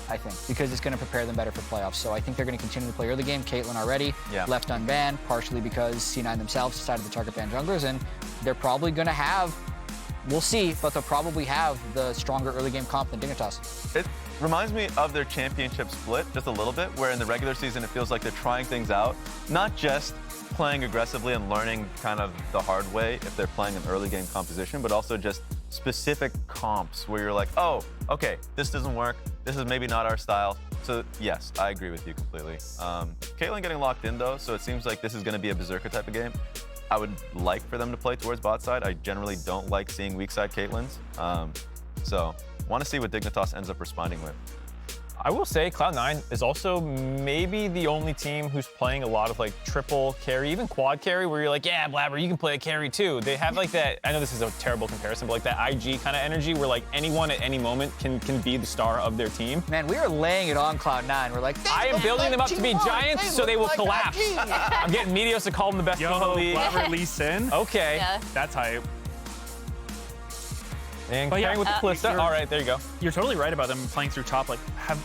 I think, because it's going to prepare them better for playoffs. So I think they're going to continue to play early game. Caitlyn already left unbanned, partially because C9 themselves decided to target ban junglers, and they're probably going to have, we'll see, but they'll probably have the stronger early game comp than Dignitas. It reminds me of their championship split just a little bit, where in the regular season it feels like they're trying things out, not just playing aggressively and learning kind of the hard way if they're playing an early game composition, but also just specific comps where you're like, oh, okay, this doesn't work. This is maybe not our style. So yes, I agree with you completely. Caitlyn getting locked in though, so it seems like this is going to be a Berserker type of game. I would like for them to play towards bot side. I generally don't like seeing weak side Caitlyn's. So want to see what Dignitas ends up responding with. I will say Cloud9 is also maybe the only team who's playing a lot of like triple carry, even quad carry, where you're like, yeah, Blaber, you can play a carry too. They have like that, I know this is a terrible comparison, but like that IG kind of energy where like anyone at any moment can be the star of their team. Man, we are laying it on Cloud9. We're like, I am building them up to be giants so they will collapse. I'm getting Meteos to call them the best team in the league. Blaber Lee Sin. Okay. Yeah. That's hype. And carrying with the Kalista. All right, there you go. You're totally right about them playing through top. Like, have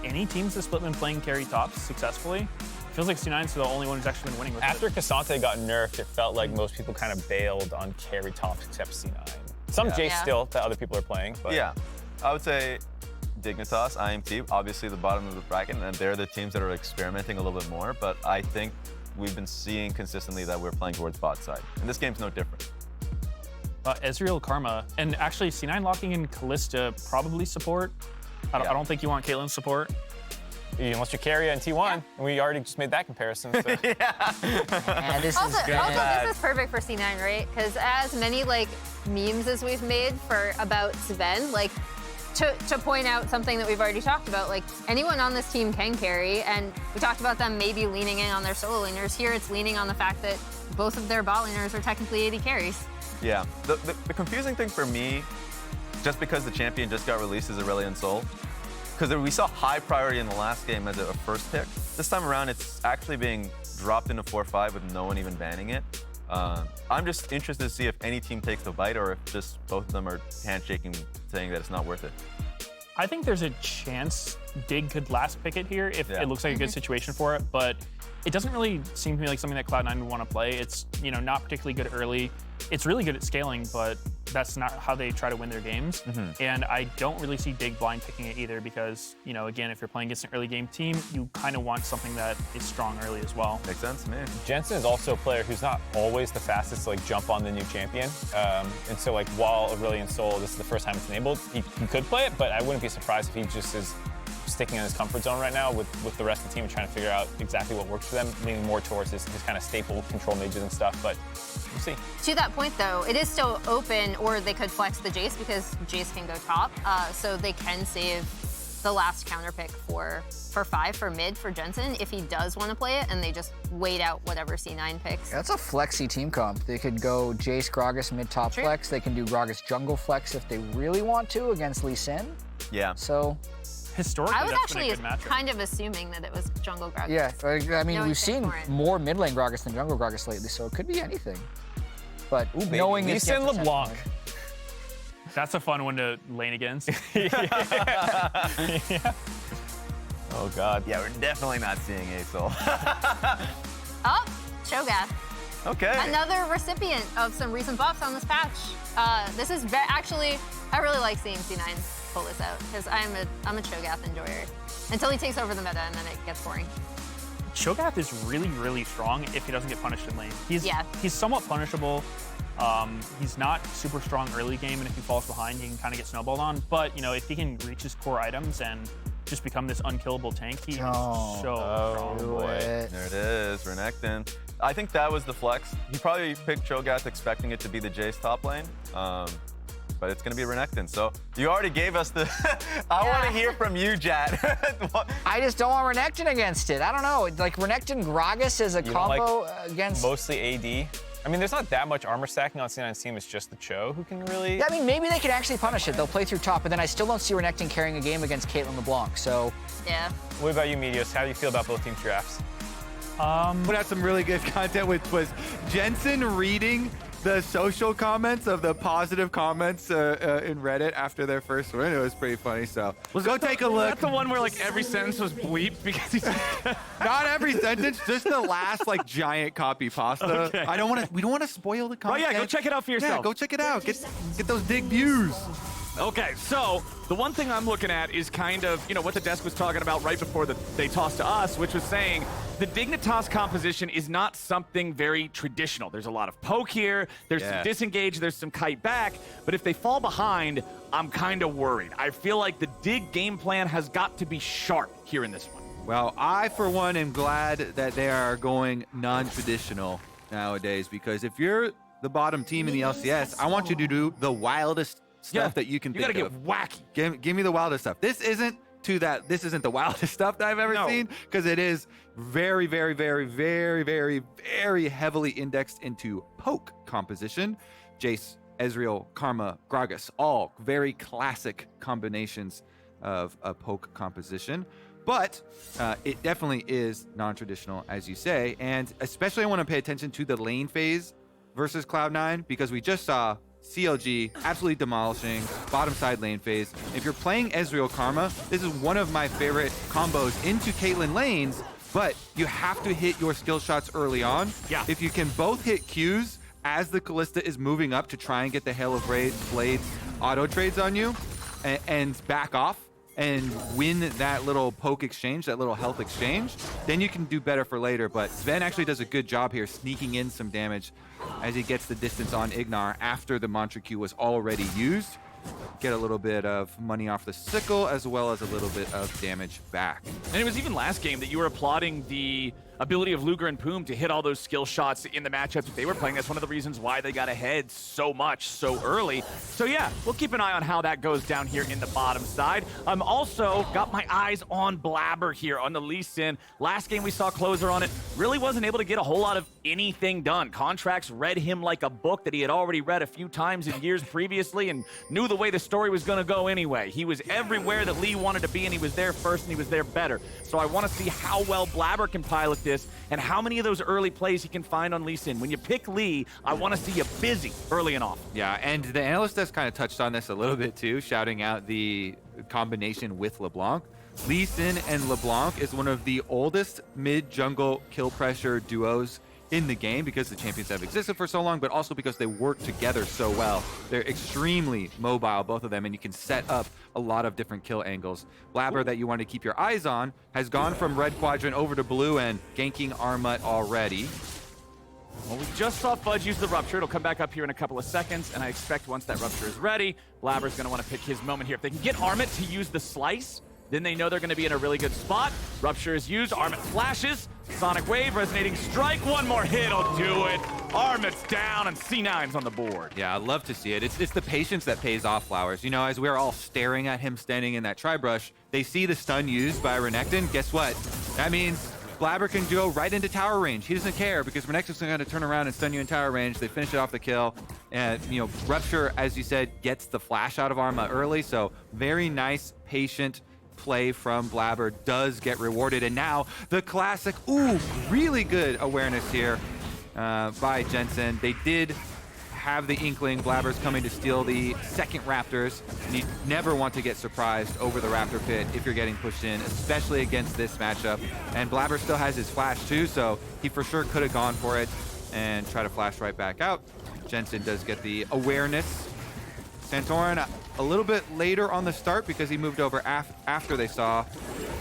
any teams that split been playing carry tops successfully? Feels like C9's the only one who's actually been winning with After it. Cassante got nerfed, it felt like most people kind of bailed on carry tops except C9. Some Jayce still that other people are playing. But. Yeah, I would say Dignitas, IMT, obviously the bottom of the bracket, and they're the teams that are experimenting a little bit more, but I think we've been seeing consistently that we're playing towards bot side, and this game's no different. Ezreal, Karma, and actually C9 locking in Kalista probably support. I don't think you want Caitlyn's support. Unless you carry on T1, and we already just made that comparison. So. And this Also, is good. this is perfect for C9, right? Because as many like memes as we've made about Zven, like to point out something that we've already talked about, like anyone on this team can carry, and we talked about them maybe leaning in on their solo laners. Here it's leaning on the fact that both of their bot laners are technically AD carries. Yeah, the confusing thing for me, just because the champion just got released, is Aurelion Sol. Because we saw high priority in the last game as a first pick. This time around, it's actually being dropped into 4-5 with no one even banning it. I'm just interested to see if any team takes the bite or if just both of them are handshaking, saying that it's not worth it. I think there's a chance Dig could last pick it here if it looks like a good situation for it, but it doesn't really seem to me like something that Cloud9 would want to play. It's, you know, not particularly good early. It's really good at scaling, but that's not how they try to win their games. And I don't really see Dig blind picking it either because, you know, again, if you're playing against an early game team, you kind of want something that is strong early as well. Makes sense to me. Jensen is also a player who's not always the fastest to like jump on the new champion. And so like while Aurelion Sol, this is the first time it's enabled, he could play it, but I wouldn't be surprised if he just is sticking in his comfort zone right now with the rest of the team and trying to figure out exactly what works for them, leaning more towards his kind of staple control mages and stuff, but we'll see. To that point, though, it is still open, or they could flex the Jayce because Jayce can go top, so they can save the last counter pick for 5 for mid for Jensen if he does want to play it, and they just wait out whatever C9 picks. That's a flexy team comp. They could go Jayce, Gragas, mid-top flex. They can do Gragas jungle flex if they really want to against Lee Sin. Yeah. So historically, I was that's been actually a good matchup. kind of assuming that it was jungle Gragas. Yeah, I mean, Knowing we've seen Santorin. more mid lane Gragas than jungle Gragas lately, so it could be anything. But Ooh, knowing Lee it's Sin LeBlanc. That's a fun one to lane against. Oh, God. Yeah, we're definitely not seeing Azul. Oh, Cho'Gath. Okay. Another recipient of some recent buffs on this patch. This is actually, I really like seeing C9 pull this out because I'm a Cho'Gath enjoyer until he takes over the meta and then it gets boring. Cho'Gath is really, really strong if he doesn't get punished in lane. He's somewhat punishable. He's not super strong early game, and if he falls behind, he can kind of get snowballed on. But you know, if he can reach his core items and just become this unkillable tank, he's so strong. There it is, Renekton. I think that was the flex. He probably picked Cho'Gath expecting it to be the Jayce top lane. But it's going to be Renekton. So you already gave us the... I want to hear from you, Jad. I just don't want Renekton against it. I don't know. Like, Renekton Gragas is a combo against... Mostly AD. I mean, there's not that much armor stacking on C9's team. It's just the Cho who can really... Yeah, I mean, maybe they could actually punish it. They'll play through top, but then I still don't see Renekton carrying a game against Caitlyn LeBlanc, so... Yeah. What about you, Meteos? How do you feel about both team drafts? Put out some really good content, which was Jensen reading the social comments of the positive comments in Reddit after their first win. It was pretty funny. So go take a look. That's the one where like every sentence was bleeped because he's not every sentence, just the last like giant copy pasta. Okay. We don't want to spoil the Oh content. yeah, go check it out for yourself. Yeah, go check it out. Get those dig views. Okay, so the one thing I'm looking at is kind of, you know, what the desk was talking about right before they tossed to us, which was saying the Dignitas composition is not something very traditional. There's a lot of poke here, there's some disengage, there's some kite back, but if they fall behind, I'm kind of worried. I feel like the Dig game plan has got to be sharp here in this one. Well, I, for one, am glad that they are going non-traditional nowadays, because if you're the bottom team in the LCS, I want you to do the wildest stuff that you can think of. You gotta get wacky. Give me the wildest stuff. This isn't the wildest stuff that I've ever seen, because it is very, very, very, very, very, very heavily indexed into poke composition. Jayce, Ezreal, Karma, Gragas, all very classic combinations of a poke composition. But it definitely is non-traditional, as you say, and especially I want to pay attention to the lane phase versus Cloud9, because we just saw CLG absolutely demolishing bottom side lane phase. If you're playing Ezreal Karma, this is one of my favorite combos into Caitlyn lanes, but you have to hit your skill shots early on. Yeah. If you can both hit Qs as the Kalista is moving up to try and get the Hail of Blades auto trades on you and back off and win that little poke exchange, that little health exchange, then you can do better for later. But Zven actually does a good job here sneaking in some damage as he gets the distance on Ignar after the Mantra Q was already used. Get a little bit of money off the sickle as well as a little bit of damage back. And it was even last game that you were applauding the ability of Luger and Poom to hit all those skill shots in the matchups that they were playing. That's one of the reasons why they got ahead so much so early. So yeah, we'll keep an eye on how that goes down here in the bottom side. I'm also got my eyes on Blaber here on the Lee Sin. Last game we saw closer on it. Really wasn't able to get a whole lot of anything done. Contracts read him like a book that he had already read a few times in years previously and knew the way the story was going to go anyway. He was everywhere that Lee wanted to be, and he was there first, and he was there better. So I want to see how well Blaber can pilot this and how many of those early plays he can find on Lee Sin. When you pick Lee, I want to see you busy early and often. Yeah, and the analyst has kind of touched on this a little bit too, shouting out the combination with LeBlanc. Lee Sin and LeBlanc is one of the oldest mid-jungle kill pressure duos in the game, because the champions have existed for so long, but also because they work together so well. They're extremely mobile, both of them, and you can set up a lot of different kill angles. Blaber, that you want to keep your eyes on, has gone from red quadrant over to blue and ganking Armut already. Well, we just saw Fudge use the Rupture. It'll come back up here in a couple of seconds, and I expect once that Rupture is ready, Blaber's going to want to pick his moment here. If they can get Armut to use the Slice, then they know they're going to be in a really good spot. Rupture is used, Armut flashes, Sonic Wave, Resonating Strike, one more hit'll do it. Armut's down and C9's on the board. Yeah, I'd love to see it. It's the patience that pays off, Flowers. You know, as we're all staring at him standing in that tri-brush, they see the stun used by Renekton. Guess what? That means Blaber can go right into tower range. He doesn't care, because Renekton's going to turn around and stun you in tower range. They finish it off the kill. And, you know, Rupture, as you said, gets the flash out of Armut early. So very nice, patient play from Blaber does get rewarded. And now the classic, really good awareness here by Jensen. They did have the inkling Blaber's coming to steal the second Raptors, and you never want to get surprised over the Raptor pit if you're getting pushed in, especially against this matchup. And Blaber still has his flash too, so he for sure could have gone for it and try to flash right back out. Jensen does get the awareness. Santorin a little bit later on the start because he moved over after they saw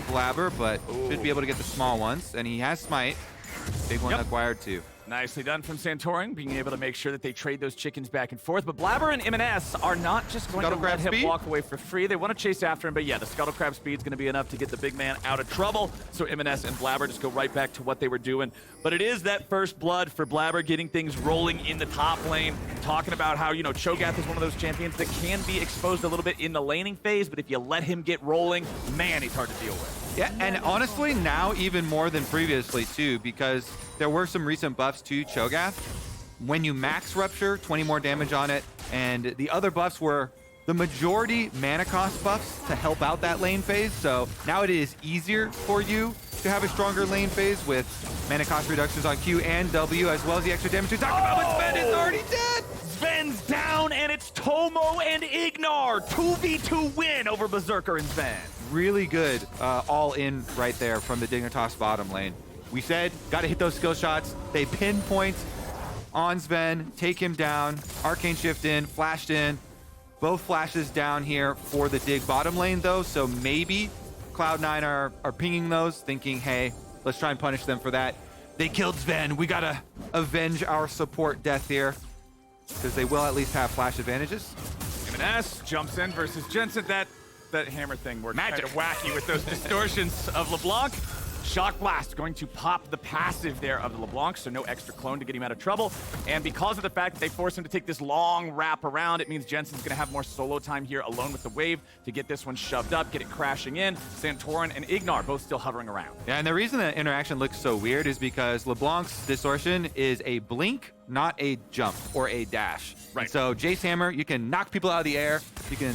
Blaber, but should be able to get the small ones, and he has Smite. Big one acquired too. Nicely done from Santorin, being able to make sure that they trade those chickens back and forth. But Blaber and EMENES are not just going to let him walk away for free. They want to chase after him, but yeah, the Scuttle Crab speed is going to be enough to get the big man out of trouble. So EMENES and Blaber just go right back to what they were doing. But it is that first blood for Blaber, getting things rolling in the top lane. Talking about how, you know, Cho'Gath is one of those champions that can be exposed a little bit in the laning phase, but if you let him get rolling, man, he's hard to deal with. Yeah, and honestly, now even more than previously, too, because there were some recent buffs to Cho'Gath. When you max Rupture, 20 more damage on it, and the other buffs were the majority mana cost buffs to help out that lane phase, so now it is easier for you to have a stronger lane phase with mana cost reductions on Q and W, as well as the extra damage we talked about, but Zven is already dead! Tomo and Ignar, 2v2 win over Berserker and Zven. Really good all in right there from the Dignitas bottom lane. We said, got to hit those skill shots. They pinpoint on Zven, take him down, arcane shift in, flashed in. Both flashes down here for the Dig bottom lane though, so maybe Cloud9 are pinging those, thinking, hey, let's try and punish them for that. They killed Zven. We gotta avenge our support death here, because they will at least have flash advantages. EMENES jumps in versus Jensen. That hammer thing works kind of wacky with those distortions of LeBlanc. Shock Blast going to pop the passive there of the LeBlanc, so no extra clone to get him out of trouble. And because of the fact that they force him to take this long wrap around, it means Jensen's going to have more solo time here alone with the wave to get this one shoved up, get it crashing in. Santorin and Ignar both still hovering around. Yeah, and the reason that interaction looks so weird is because LeBlanc's distortion is a blink, not a jump or a dash. Right. And so Jayce hammer, you can knock people out of the air. You can,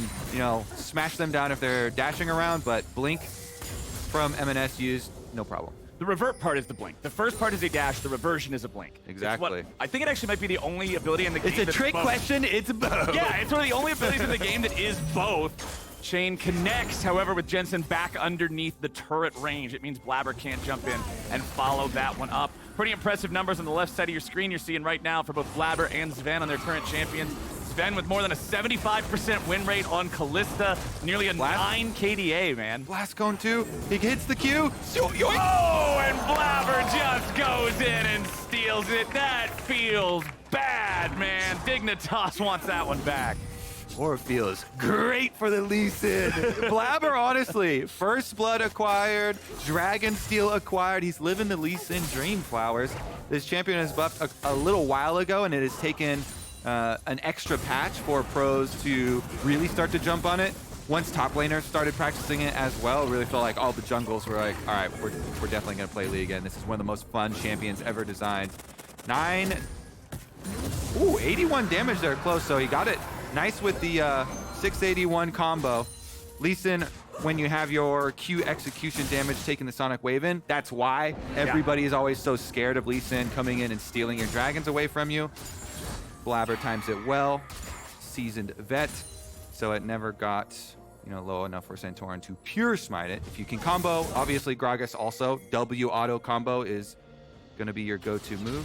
smash them down if they're dashing around, but blink from EMENES used, no problem. The revert part is the blink. The first part is a dash. The reversion is a blink. Exactly. I think it actually might be the only ability in the game. It's a trick both. question. It's both. Yeah, it's one of the only abilities in the game that is both. Chain connects, however, with Jensen back underneath the turret range. It means Blaber can't jump in and follow that one up. Pretty impressive numbers on the left side of your screen you're seeing right now for both Blaber and Zven on their current champions. Zven with more than a 75% win rate on Kalista, nearly a 9 KDA, man. Blast cone 2, he hits the Q. Oh, and Blaber just goes in and steals it. That feels bad, man. Dignitas wants that one back. Or it feels great for the Lee Sin. Blaber, honestly, First Blood acquired, Dragon Steel acquired. He's living the Lee Sin dream, Flowers. This champion has buffed a little while ago, and it has taken an extra patch for pros to really start to jump on it. Once top laners started practicing it as well, really felt like all the jungles were like, all right, we're definitely going to play Lee again. This is one of the most fun champions ever designed. 81 damage there close, so he got it. Nice with the 681 combo. Lee Sin, when you have your Q execution damage taking the Sonic Wave in, that's why everybody is always so scared of Lee Sin coming in and stealing your dragons away from you. Blaber times it well. Seasoned vet, so it never got low enough for Santorin to pure smite it. If you can combo, obviously Gragas also. W auto combo is going to be your go-to move.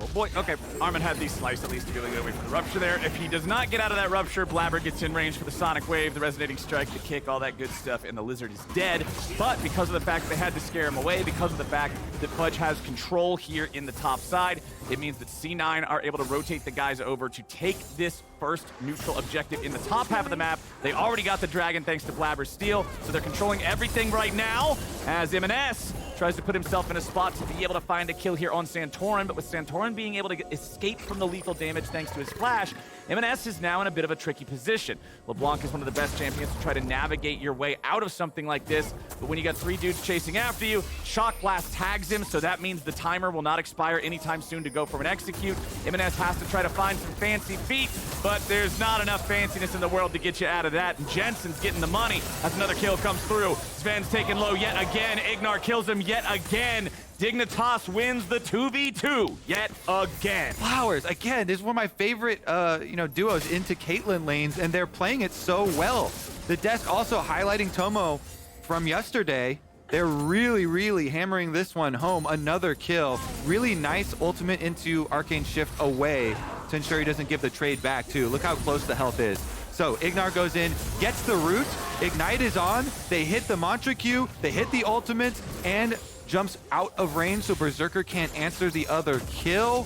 Oh boy, okay. Armut had the slice at least to really get away from the rupture there. If he does not get out of that rupture, Blaber gets in range for the Sonic Wave, the Resonating Strike, the kick, all that good stuff, and the Lizard is dead. But because of the fact that they had to scare him away, because of the fact that Fudge has control here in the top side, it means that C9 are able to rotate the guys over to take this first neutral objective in the top half of the map. They already got the dragon thanks to Blaber's steal, so they're controlling everything right now as EMENES tries to put himself in a spot to be able to find a kill here on Santorin, but with Santorin being able to escape from the lethal damage thanks to his flash, EMENES is now in a bit of a tricky position. LeBlanc is one of the best champions to try to navigate your way out of something like this, but when you got 3 dudes chasing after you, Shock Blast tags him, so that means the timer will not expire anytime soon to go for an execute. EMENES has to try to find some fancy feet, but there's not enough fanciness in the world to get you out of that, and Jensen's getting the money as another kill comes through. Zven's taken low yet again. Ignar kills him yet again. Dignitas wins the 2v2 yet again. Flowers, again, this is one of my favorite duos into Caitlyn lanes, and they're playing it so well. The desk also highlighting Tomo from yesterday. They're really, really hammering this one home. Another kill. Really nice ultimate into Arcane Shift away to ensure he doesn't give the trade back too. Look how close the health is. So Ignar goes in, gets the root, Ignite is on, they hit the Mantra Q, they hit the ultimate, and jumps out of range so Berserker can't answer the other kill.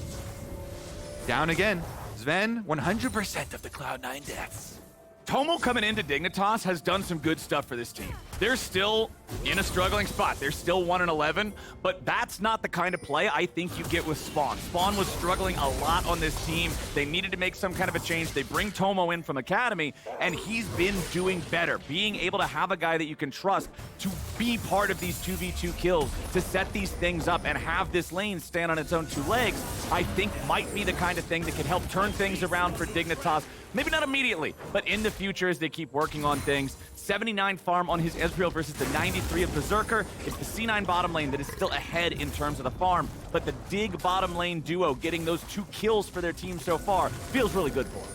Down again. Zven, 100% of the Cloud9 deaths. Tomo coming into Dignitas has done some good stuff for this team. They're still in a struggling spot. They're still 1-11, but that's not the kind of play I think you get with Spawn. Spawn was struggling a lot on this team. They needed to make some kind of a change. They bring Tomo in from Academy, and he's been doing better. Being able to have a guy that you can trust to be part of these 2v2 kills, to set these things up and have this lane stand on its own 2 legs, I think might be the kind of thing that can help turn things around for Dignitas. Maybe not immediately, but in the future as they keep working on things. 79 farm on his Ezreal versus the 93 of Berserker. It's the C9 bottom lane that is still ahead in terms of the farm, but the Dig bottom lane duo getting those 2 kills for their team so far feels really good for them.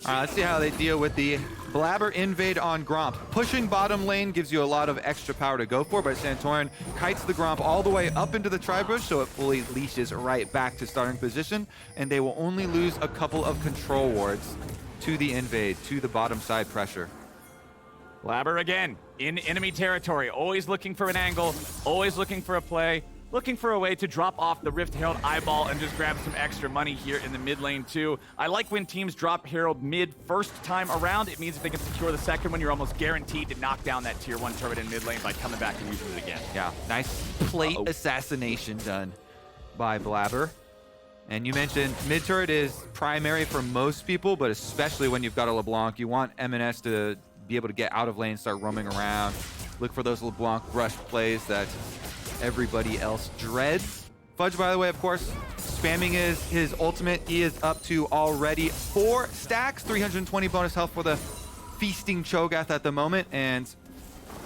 Let's see how they deal with the Blaber invade on Gromp. Pushing bottom lane gives you a lot of extra power to go for, but Santorin kites the Gromp all the way up into the tri-bush, so it fully leashes right back to starting position, and they will only lose a couple of control wards to the invade, to the bottom side pressure. Blaber again, in enemy territory, always looking for an angle, always looking for a play, looking for a way to drop off the Rift Herald eyeball and just grab some extra money here in the mid lane too. I like when teams drop Herald mid first time around. It means if they can secure the second one, you're almost guaranteed to knock down that tier 1 turret in mid lane by coming back and using it again. Yeah, nice plate assassination done by Blaber. And you mentioned mid turret is primary for most people, but especially when you've got a LeBlanc, you want EMENES to be able to get out of lane, start roaming around, look for those LeBlanc rush plays that everybody else dreads. Fudge, by the way, of course, spamming his ultimate. He is up to already 4 stacks, 320 bonus health for the feasting Cho'Gath at the moment, and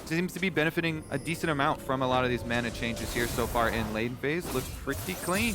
seems to be benefiting a decent amount from a lot of these mana changes here so far in lane phase. Looks pretty clean.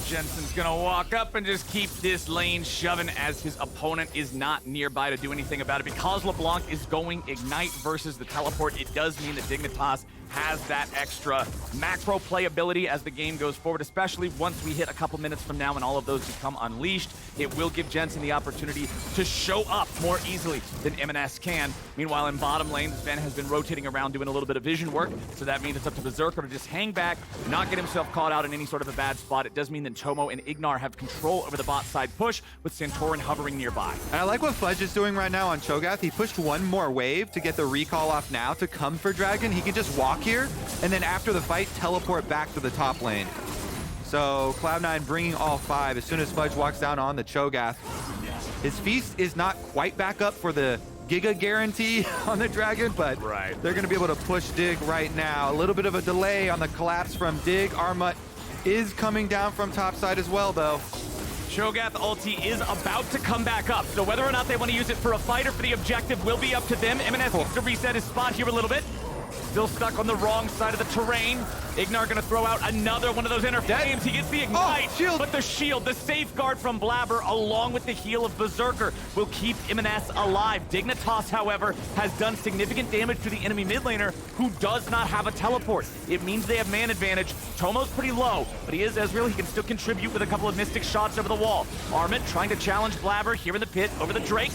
Jensen's gonna walk up and just keep this lane shoving as his opponent is not nearby to do anything about it. Because LeBlanc is going Ignite versus the teleport, it does mean that Dignitas has that extra macro playability as the game goes forward, especially once we hit a couple minutes from now and all of those become unleashed. It will give Jensen the opportunity to show up more easily than EMENES can. Meanwhile, in bottom lane, Zven has been rotating around doing a little bit of vision work, so that means it's up to Berserker to just hang back, not get himself caught out in any sort of a bad spot. It does mean that Tomo and Ignar have control over the bot side push, with Santorin hovering nearby. And I like what Fudge is doing right now on Cho'Gath. He pushed one more wave to get the recall off now to come for Dragon. He can just walk here, and then after the fight, teleport back to the top lane. So Cloud9 bringing all 5 as soon as Fudge walks down on the Cho'Gath. His feast is not quite back up for the Giga guarantee on the Dragon, but they're going to be able to push Dig right now. A little bit of a delay on the collapse from Dig. Armut is coming down from top side as well, though. Cho'Gath ulti is about to come back up, so whether or not they want to use it for a fight or for the objective will be up to them. EMENES needs to reset his spot here a little bit. Still stuck on the wrong side of the terrain. Ignar gonna throw out another one of those inner flames. He gets the ignite, but the shield, the safeguard from Blaber, along with the heal of Berserker, will keep EMENES alive. Dignitas, however, has done significant damage to the enemy mid laner, who does not have a teleport. It means they have man advantage. Tomo's pretty low, but he is Ezreal. He can still contribute with a couple of mystic shots over the wall. Armut trying to challenge Blaber here in the pit over the Drake.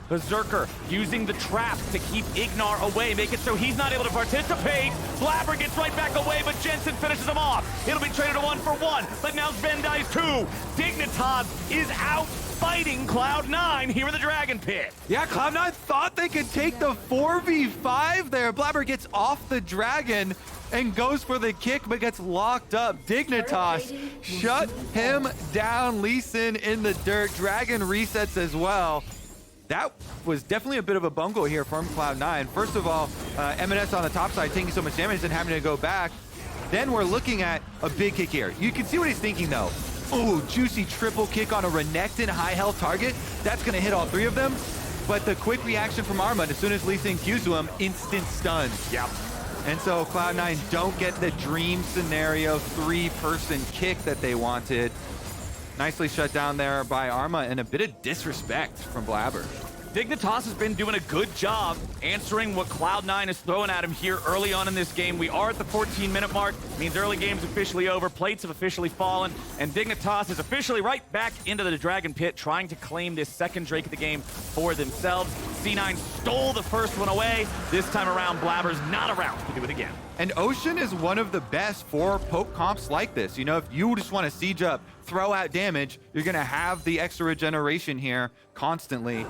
Berserker using the trap to keep Ignar away, make it so he's not able to participate. Blaber gets right back away, but Jensen finishes him off. It'll be traded to 1-for-1, but now Zven dies too. Dignitas is out fighting Cloud9 here in the Dragon Pit. Yeah, Cloud9 thought they could take the 4v5 there. Blaber gets off the Dragon and goes for the kick, but gets locked up. Dignitas shut him down. Lee Sin in the dirt. Dragon resets as well. That was definitely a bit of a bungle here from Cloud9. First of all, EMENES on the top side taking so much damage and having to go back. Then we're looking at a big kick here. You can see what he's thinking though. Ooh, juicy triple kick on a Renekton high health target. That's gonna hit all 3 of them. But the quick reaction from Armut, as soon as Lee Sin Qs to him, instant stun. Yep. And so Cloud9 don't get the dream scenario 3-person kick that they wanted. Nicely shut down there by Armut, and a bit of disrespect from Blaber. Dignitas has been doing a good job answering what Cloud9 is throwing at him here early on in this game. We are at the 14-minute mark. Means early game's officially over. Plates have officially fallen. And Dignitas is officially right back into the Dragon Pit, trying to claim this second Drake of the game for themselves. C9 stole the first one away. This time around, Blaber's not around to do it again. And Ocean is one of the best for poke comps like this. You know, if you just want to siege up, throw out damage, you're going to have the extra regeneration here constantly.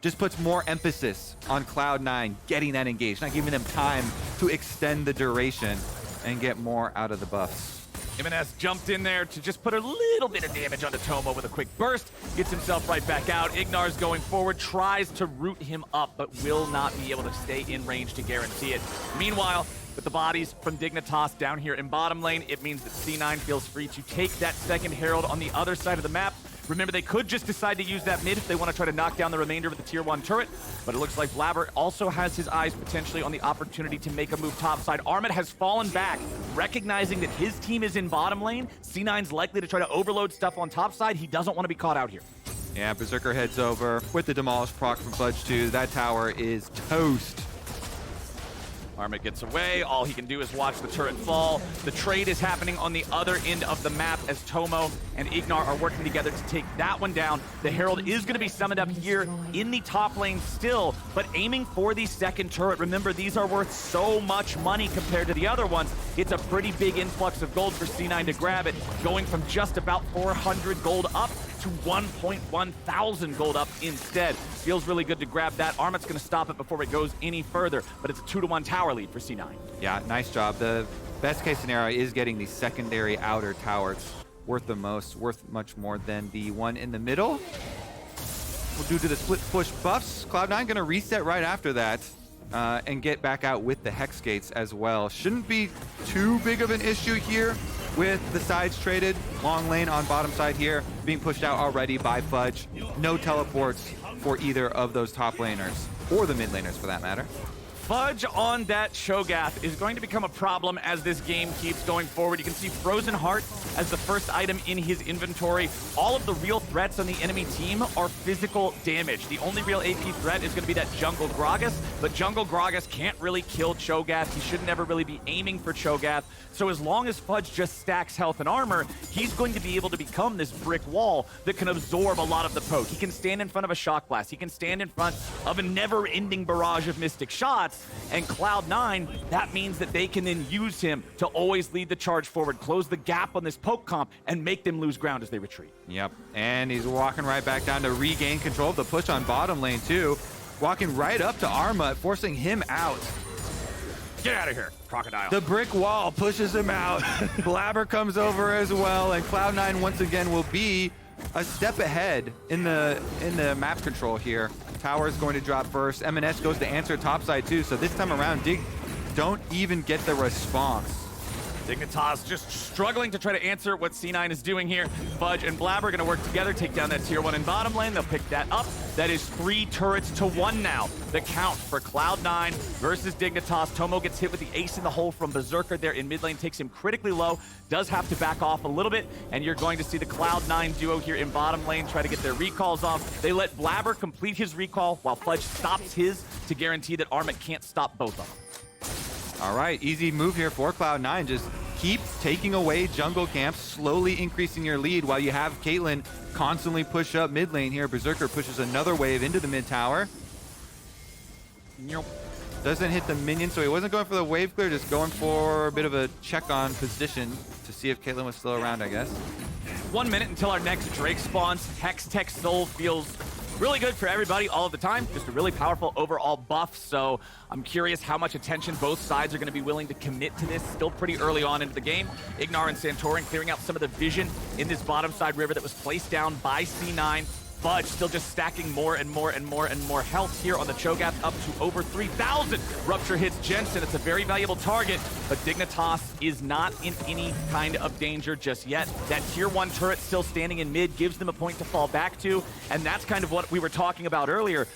Just puts more emphasis on Cloud9 getting that engaged, not giving them time to extend the duration and get more out of the buffs. EMENES jumped in there to just put a little bit of damage onto Tomo with a quick burst, gets himself right back out. Ignar's going forward, tries to root him up, but will not be able to stay in range to guarantee it. Meanwhile, with the bodies from Dignitas down here in bottom lane, it means that C9 feels free to take that second Herald on the other side of the map. Remember, they could just decide to use that mid if they want to try to knock down the remainder of the tier 1 turret, but it looks like Blaber also has his eyes potentially on the opportunity to make a move topside. Armut has fallen back, recognizing that his team is in bottom lane. C9's likely to try to overload stuff on topside. He doesn't want to be caught out here. Yeah, Berserker heads over with the Demolish proc from Fudge 2. That tower is toast. Armut gets away. All he can do is watch the turret fall. The trade is happening on the other end of the map as Tomo and Ignar are working together to take that one down. The Herald is going to be summoned up here in the top lane still, but aiming for the second turret. Remember, these are worth so much money compared to the other ones. It's a pretty big influx of gold for C9 to grab it, going from just about 400 gold up to 1.1 thousand gold up instead. Feels really good to grab that. Armut's going to stop it before it goes any further, but it's a 2-to-1 tower lead for C9. Yeah, nice job. The best case scenario is getting the secondary outer tower. It's worth the most, worth much more than the one in the middle. Well, due to the split push buffs, Cloud9 going to reset right after that and get back out with the Hex Gates as well. Shouldn't be too big of an issue here with the sides traded. Long lane on bottom side here being pushed out already by Fudge. No teleports for either of those top laners, or the mid laners for that matter. Fudge on that Cho'Gath is going to become a problem as this game keeps going forward. You can see Frozen Heart as the first item in his inventory. All of the real threats on the enemy team are physical damage. The only real AP threat is going to be that Jungle Gragas, but Jungle Gragas can't really kill Cho'Gath. He should never really be aiming for Cho'Gath. So as long as Fudge just stacks health and armor, he's going to be able to become this brick wall that can absorb a lot of the poke. He can stand in front of a shock blast. He can stand in front of a never-ending barrage of mystic shots. And Cloud9, that means that they can then use him to always lead the charge forward, close the gap on this poke comp, and make them lose ground as they retreat. Yep, and he's walking right back down to regain control of the push on bottom lane too. Walking right up to Armut, forcing him out. Get out of here, Crocodile. The brick wall pushes him out. Blaber comes over as well, and Cloud9 once again will be a step ahead in the map control here. Tower is going to drop first. EMENES goes to answer topside too, so this time around, Dig don't even get the response. Dignitas just struggling to try to answer what C9 is doing here. Fudge and Blaber are going to work together, take down that tier 1 in bottom lane. They'll pick that up. That is 3 turrets to 1 now. The count for Cloud9 versus Dignitas. Tomo gets hit with the ace in the hole from Berserker there in mid lane, takes him critically low, does have to back off a little bit, and you're going to see the Cloud9 duo here in bottom lane try to get their recalls off. They let Blaber complete his recall while Fudge stops his to guarantee that Armut can't stop both of them. All right, easy move here for Cloud9. Just keep taking away jungle camps, slowly increasing your lead while you have Caitlyn constantly push up mid lane here. Berserker pushes another wave into the mid tower. Doesn't hit the minion, so he wasn't going for the wave clear, just going for a bit of a check on position to see if Caitlyn was still around, I guess. 1 minute until our next Drake spawns. Hex Tech Soul feels really good for everybody all of the time. Just a really powerful overall buff. So I'm curious how much attention both sides are going to be willing to commit to this. Still pretty early on into the game. Ignar and Santorin clearing out some of the vision in this bottom side river that was placed down by C9. Fudge still just stacking more and more and more and more health here on the Cho'Gath, up to over 3,000. Rupture hits Jensen. It's a very valuable target, but Dignitas is not in any kind of danger just yet. That tier 1 turret still standing in mid gives them a point to fall back to, and that's kind of what we were talking about earlier.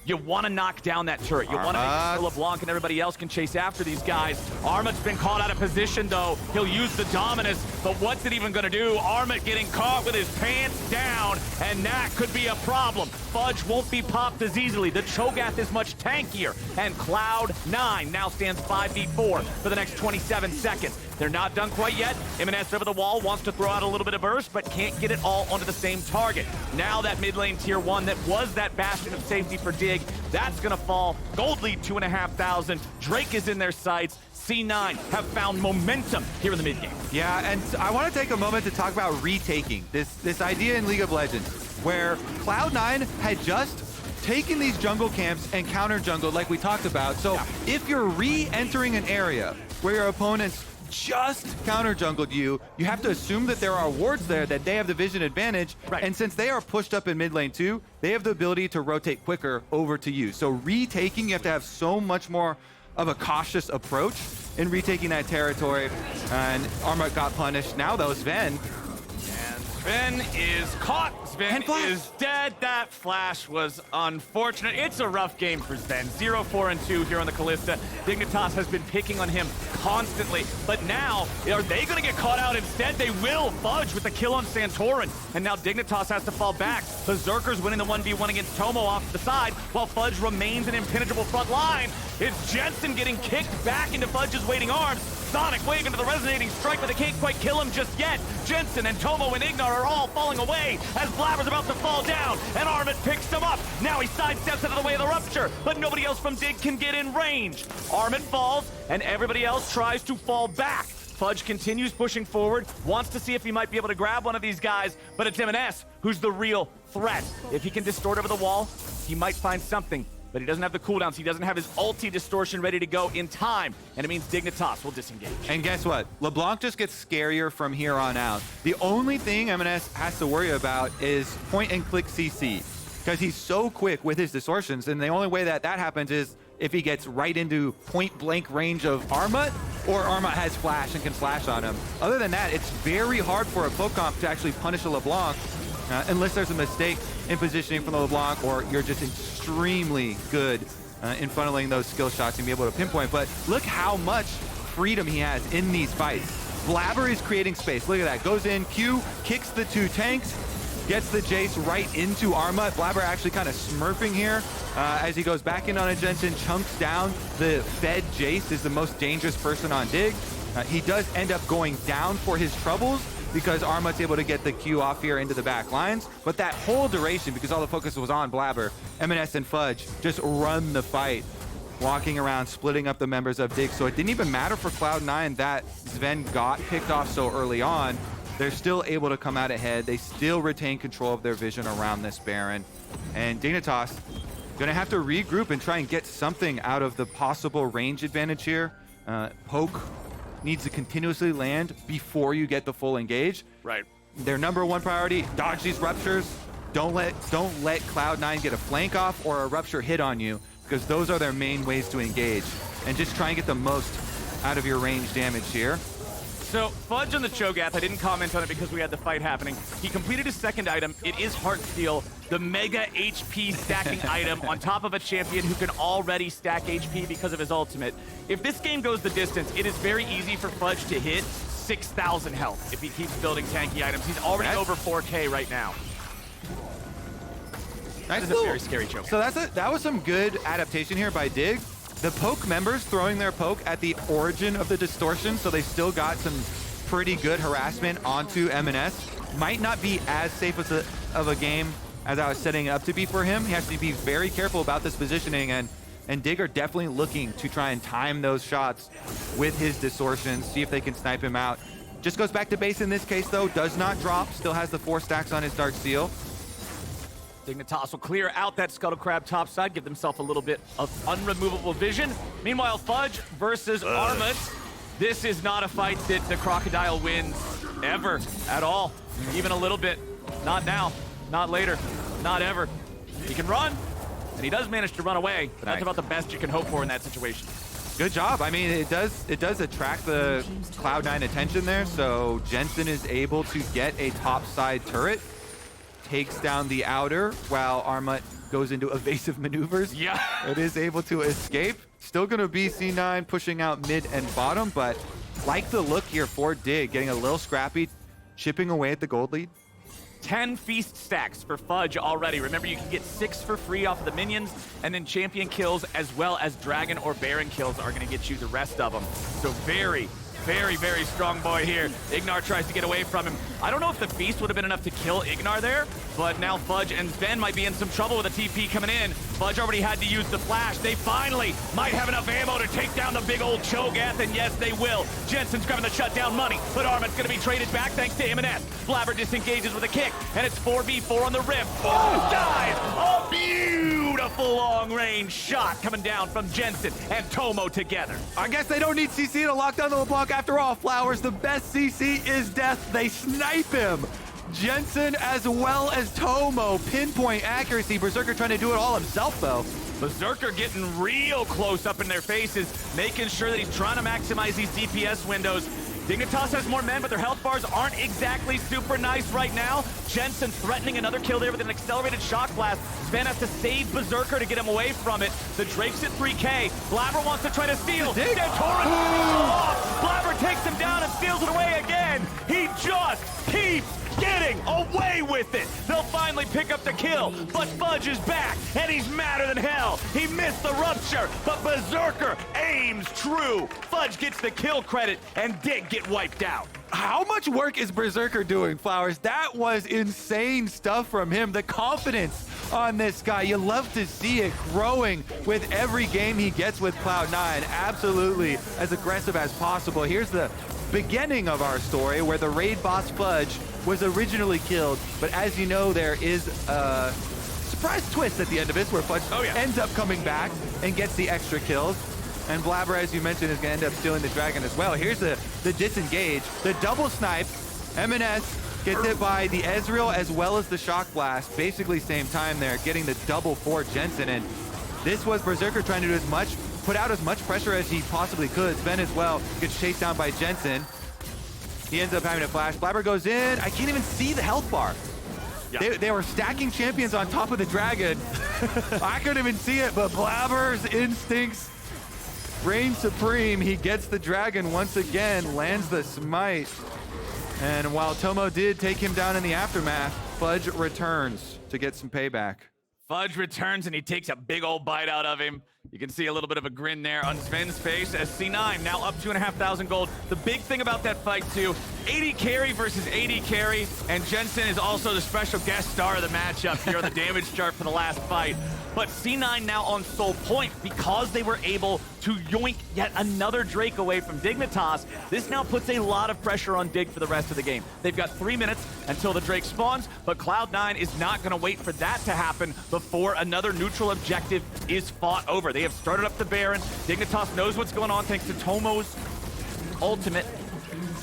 You want to knock down that turret. You want to make sure LeBlanc and everybody else can chase after these guys. Armut's been caught out of position, though. He'll use the Dominus, but what's it even going to do? Armut getting caught with his pants down, and that could be a problem. Fudge won't be popped as easily. The Cho'Gath is much tankier, and Cloud9 now stands 5v4 for the next 27 seconds. They're not done quite yet. EMENES over the wall wants to throw out a little bit of burst, but can't get it all onto the same target. Now that mid lane tier 1 that was that bastion of safety for Dig, that's gonna fall. Gold lead 2,500. Drake is in their sights. C9 have found momentum here in the mid game. Yeah, and I want to take a moment to talk about retaking. This idea in League of Legends, where Cloud9 had just taken these jungle camps and counter jungled like we talked about. So if you're re-entering an area where your opponents just counter jungled you, you have to assume that there are wards there, that they have the vision advantage. Right. And since they are pushed up in mid lane too, they have the ability to rotate quicker over to you. So retaking, you have to have so much more of a cautious approach in retaking that territory. And Armut got punished. Now though, Zven Zven is caught. Zven is dead. That flash was unfortunate. It's a rough game for Zven. 0-4-2 here on the Kalista. Dignitas has been picking on him constantly, but now, are they going to get caught out instead? They will. Fudge with the kill on Santorin, and now Dignitas has to fall back. Berserker's winning the 1v1 against Tomo off to the side, while Fudge remains an impenetrable front line. It's Jensen getting kicked back into Fudge's waiting arms. Sonic wave into the resonating strike, but they can't quite kill him just yet. Jensen and Tomo and Ignar are all falling away as Blaber's about to fall down, and Armut picks him up. Now he sidesteps out of the way of the rupture, but nobody else from Dig can get in range. Armut falls, and everybody else tries to fall back. Fudge continues pushing forward, wants to see if he might be able to grab one of these guys, but it's EMENES who's the real threat. If he can distort over the wall, he might find something. But he doesn't have the cooldowns. He doesn't have his ulti distortion ready to go in time. And it means Dignitas will disengage. And guess what? LeBlanc just gets scarier from here on out. The only thing EMENES has to worry about is point and click CC, because he's so quick with his distortions. And the only way that happens is if he gets right into point blank range of Armut, or Armut has flash and can flash on him. Other than that, it's very hard for a poke comp to actually punish a LeBlanc unless there's a mistake in positioning from the LeBlanc, or you're just extremely good in funneling those skill shots and be able to pinpoint. But look how much freedom he has in these fights. Blaber is creating space. Look at that. Goes in, Q, kicks the 2 tanks, gets the Jayce right into Armut. Blaber actually kind of smurfing here as he goes back in on a Jensen, chunks down. The fed Jayce is the most dangerous person on Dig. He does end up going down for his troubles, because Armut's able to get the Q off here into the back lines. But that whole duration, because all the focus was on Blaber, EMENES and Fudge just run the fight, walking around, splitting up the members of Dig. So it didn't even matter for Cloud9 that Zven got picked off so early on. They're still able to come out ahead. They still retain control of their vision around this Baron. And Dignitas gonna have to regroup and try and get something out of the possible range advantage here. Poke needs to continuously land before you get the full engage. Right. Their #1 priority, dodge these ruptures. Don't let Cloud9 get a flank off or a rupture hit on you, because those are their main ways to engage. And just try and get the most out of your range damage here. So Fudge on the Cho'Gath, I didn't comment on it because we had the fight happening. He completed his second item. It is Heartsteel, the mega HP stacking item on top of a champion who can already stack HP because of his ultimate. If this game goes the distance, it is very easy for Fudge to hit 6,000 health if he keeps building tanky items. He's already over 4K right now. Nice. This is a very scary Cho'Gath. So that was some good adaptation here by Dig. The poke members throwing their poke at the origin of the distortion, so they still got some pretty good harassment onto EMENES. Might not be as safe of a game as I was setting it up to be for him. He has to be very careful about this positioning, and Dig are definitely looking to try and time those shots with his distortions, see if they can snipe him out. Just goes back to base in this case though, does not drop, still has the 4 stacks on his Dark Seal. Dignitas will clear out that Scuttle Crab topside, give themselves a little bit of unremovable vision. Meanwhile, Fudge versus Armut. This is not a fight that the Crocodile wins ever at all. Even a little bit. Not now, not later, not ever. He can run, and he does manage to run away, but that's about the best you can hope for in that situation. Good job. I mean, it does attract the Cloud9 attention there, so Jensen is able to get a topside turret, takes down the outer while Armut goes into evasive maneuvers. Yeah. It is able to escape. Still going to be C9 pushing out mid and bottom, but like the look here for Dig, getting a little scrappy, chipping away at the gold lead. 10 feast stacks for Fudge already. Remember, you can get 6 for free off of the minions, and then champion kills as well as dragon or baron kills are going to get you the rest of them. So very, very strong boy here. Ignar tries to get away from him. I don't know if the feast would have been enough to kill Ignar there, but now Fudge and Zven might be in some trouble with a TP coming in. Fudge already had to use the flash. They finally might have enough ammo to take down the big old Cho'Gath, and yes, they will. Jensen's grabbing the shutdown money, but Armut's going to be traded back thanks to EMENES. Blaber disengages with a kick, and it's 4v4 on the Rift. Oh, dies! A beautiful long-range shot coming down from Jensen and Tomo together. I guess they don't need CC to lock down the LeBlanc after all. Flowers, the best CC is death. They snipe him. Jensen as well as Tomo, pinpoint accuracy. Berserker trying to do it all himself though. Berserker getting real close up in their faces, making sure that he's trying to maximize these DPS windows. Dignitas has more men, but their health bars aren't exactly super nice right now. Jensen threatening another kill there with an accelerated shock blast. Zven has to save Berserker to get him away from it. The Drake's at 3K. Blaber wants to try to steal. Santorin off. Blaber takes him down and steals it away again. He just keeps getting away with it. They'll finally pick up the kill, but Fudge is back, and he's madder than hell. He missed the rupture, but Berserker aims true. Fudge gets the kill credit, and Dig get wiped out. How much work is Berserker doing, Flowers? That was insane stuff from him. The confidence on this guy, you love to see it growing with every game he gets with Cloud9. Absolutely as aggressive as possible. Here's the beginning of our story where the raid boss Fudge was originally killed, but as you know, there is a surprise twist at the end of this where Fudge ends up coming back and gets the extra kills. And Blaber, as you mentioned, is going to end up stealing the dragon as well. Here's the disengage, the double snipe. EMENES gets hit by the Ezreal as well as the shock blast, basically same time there, getting the double for Jensen. And this was Berserker trying to do put out as much pressure as he possibly could. Zven as well gets chased down by Jensen. He ends up having a flash. Blaber goes in. I can't even see the health bar. Yeah. They were stacking champions on top of the dragon. I couldn't even see it, but Blaber's instincts reign supreme. He gets the dragon once again, lands the smite. And while Tomo did take him down in the aftermath, Fudge returns to get some payback. Fudge returns and he takes a big old bite out of him. You can see a little bit of a grin there on Zven's face as C9 now up 2,500 gold. The big thing about that fight too, AD carry versus AD carry, and Jensen is also the special guest star of the matchup here on the damage chart for the last fight. But C9 now on sole point because they were able to yoink yet another Drake away from Dignitas. This now puts a lot of pressure on Dig for the rest of the game. They've got 3 minutes until the Drake spawns, but Cloud9 is not going to wait for that to happen before another neutral objective is fought over. They have started up the Baron. Dignitas knows what's going on thanks to Tomo's ultimate.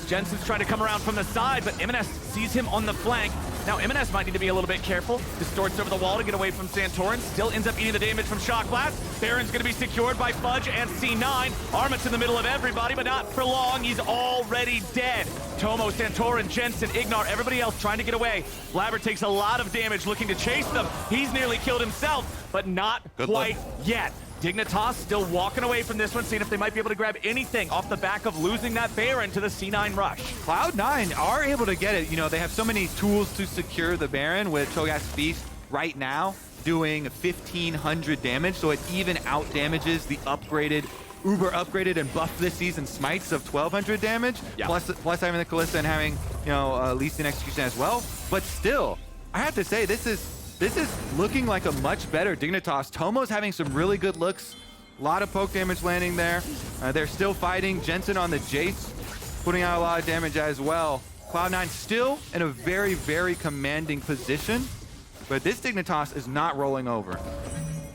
Jensen's trying to come around from the side, but EMENES sees him on the flank. Now, EMENES might need to be a little bit careful. Distorts over the wall to get away from Santorin. Still ends up eating the damage from Shock Blast. Baron's going to be secured by Fudge and C9. Armut's in the middle of everybody, but not for long. He's already dead. Tomo, Santorin, Jensen, Ignar, everybody else trying to get away. Blaber takes a lot of damage looking to chase them. He's nearly killed himself, but not quite yet. Dignitas still walking away from this one, seeing if they might be able to grab anything off the back of losing that Baron to the C9 rush. Cloud9 are able to get it. You know, they have so many tools to secure the Baron with Cho'Gath's Feast right now doing 1,500 damage, so it even out damages the uber upgraded and buffed this season smites of 1,200 damage, plus having the Kalista and having, you know, leasing execution as well. But still, I have to say, this is looking like a much better Dignitas. Tomo's having some really good looks. A lot of poke damage landing there. They're still fighting. Jensen on the Jayce, putting out a lot of damage as well. Cloud9 still in a very, very commanding position, but this Dignitas is not rolling over.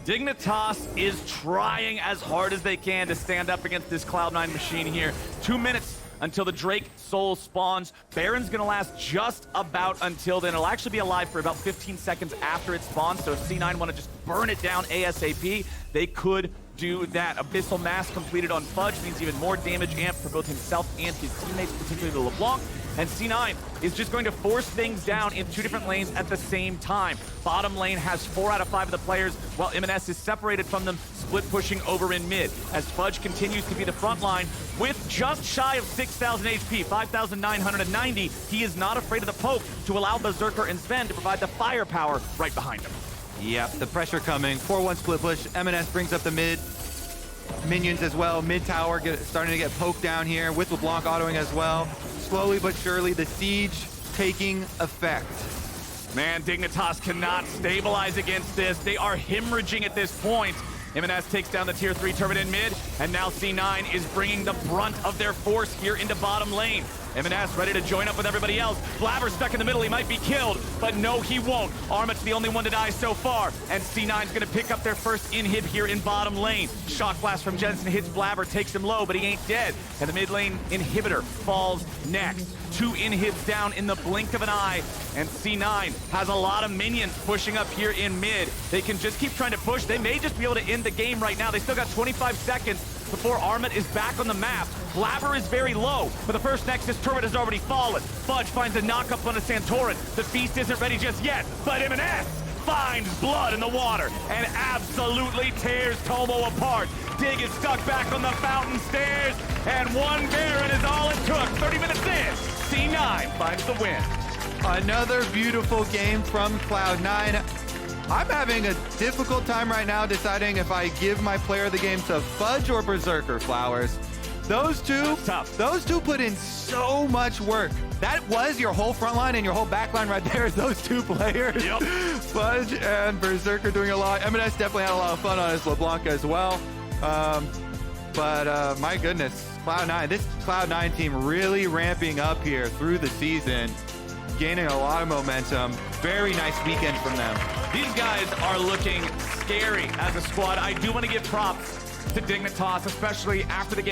Dignitas is trying as hard as they can to stand up against this Cloud9 machine here. 2 minutes until the Drake Soul spawns. Baron's gonna last just about until then. It'll actually be alive for about 15 seconds after it spawns, so if C9 wanna just burn it down ASAP, they could do that. Abyssal Mass completed on Fudge means even more damage amp for both himself and his teammates, particularly the LeBlanc. And C9 is just going to force things down in 2 different lanes at the same time. Bottom lane has 4 out of 5 of the players, while EMENES is separated from them, split pushing over in mid. As Fudge continues to be the front line with just shy of 6,000 HP, 5,990, he is not afraid of the poke to allow Berserker and Zven to provide the firepower right behind him. Yep, the pressure coming. 4-1 split push. EMENES brings up the mid. Minions as well. Mid tower starting to get poked down here with LeBlanc autoing as well. Slowly but surely, the siege taking effect. Man, Dignitas cannot stabilize against this. They are hemorrhaging at this point. EMENES takes down the tier 3 turret in mid, and now C9 is bringing the brunt of their force here into bottom lane. EMENES ready to join up with everybody else. Blaber stuck in the middle, he might be killed, but no, he won't. Armut's the only one to die so far, and C9's gonna pick up their first inhib here in bottom lane. Shock blast from Jensen hits Blaber, takes him low, but he ain't dead. And the mid lane inhibitor falls next. 2 inhibs down in the blink of an eye, and C9 has a lot of minions pushing up here in mid. They can just keep trying to push. They may just be able to end the game right now. They still got 25 seconds, before Armut is back on the map. Blaber is very low, but the first Nexus turret has already fallen. Fudge finds a knockup on a Santorin. The feast isn't ready just yet, but EMENES finds blood in the water and absolutely tears Tomo apart. Dig is stuck back on the fountain stairs, and one Baron is all it took. 30 minutes in, C9 finds the win. Another beautiful game from Cloud9. I'm having a difficult time right now deciding if I give my player of the game to Fudge or Berserker, Flowers. Those two put in so much work. That was your whole front line and your whole back line right there is those two players. Yep. Fudge and Berserker doing a lot. EMENES definitely had a lot of fun on his LeBlanc as well. But my goodness, Cloud9, this Cloud9 team really ramping up here through the season, gaining a lot of momentum. Very nice weekend from them. These guys are looking scary as a squad. I do want to give props to Dignitas, especially after the game.